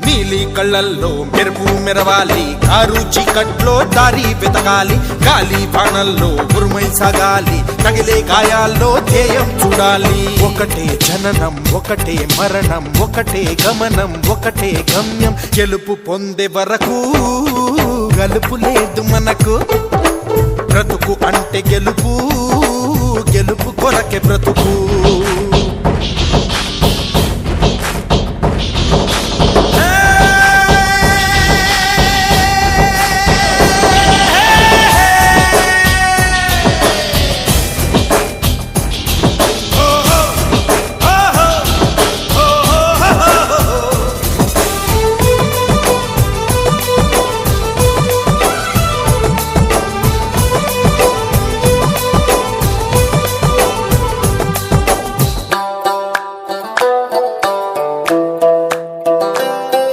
నీలి కళ్ళల్లో మెరుపు మెరవాలి, కారు చీకట్లో దారి వెతకాలి, గాలి బాణల్లో ఉరుమై సాగాలి, తగిలే గాయాల్లో ధ్యేయం చూడాలి. ఒకటే జననం, ఒకటే మరణం, ఒకటే గమనం, ఒకటే గమ్యం. గెలుపు పొందే వరకు గలుపు లేదు మనకు. బ్రతుకు అంటే గెలుపు, గెలుపు కొరకే బ్రతుకు.